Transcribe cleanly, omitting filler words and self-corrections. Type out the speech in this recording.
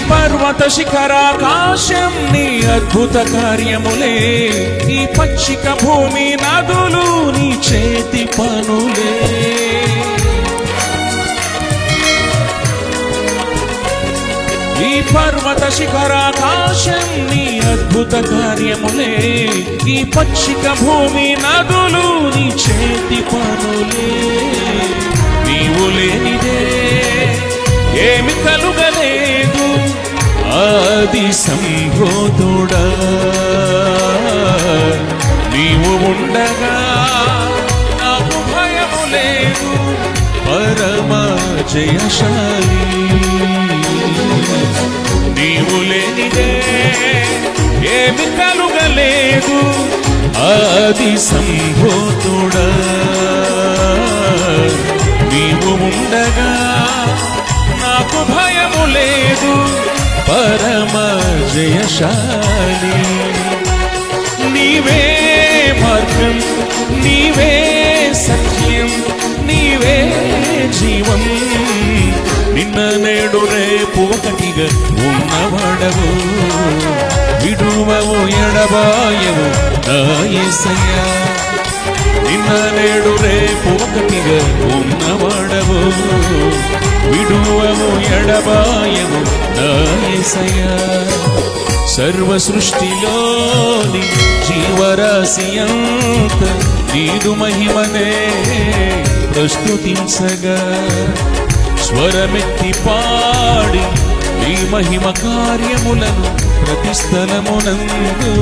పర్వత శిఖరాకాశం నీ అద్భుత కార్యములే, ఈ పచ్చిక భూమి నదులు నీ చేతి పనులే. ఈ పర్వత శిఖరాకాశం నీ అద్భుత కార్యములే, ఈ పచ్చిక భూమి నదులు నీ చేతి పనులే. నీవు లేనిదే ఏమి కలుగలేదు, ఆది సంభూతుడా. నీవు ఉండగా నాకు భయము లేదు, పరమ జయశాలి. నీవు లేనిదే ఏమి కలుగలేదు, ఆది సంభూతుడా. నీవు ఉండగా నాకు భయము లేదు, పరమ జయశాలి. నీవే మార్గం, నీవే సత్యం, నీవే జీవం. నిన్న నేడు రేపు ఒకటిగా ఉన్నవాడవు, విడువవు ఎడబాయవు నా యేసయ్యా. నిన్న నేడు రేపు ఒకటిగా ఉన్నవాడవు, విడువవు ఎడబాయవు నా యేసయ్యా. సర్వ సృష్టిలోని జీవరాశి అంత నీదు మహిమనే ప్రస్తుతించగా, స్వరమెత్తి పాడి నీ మహిమ కార్యములను ప్రతి స్థలమునందు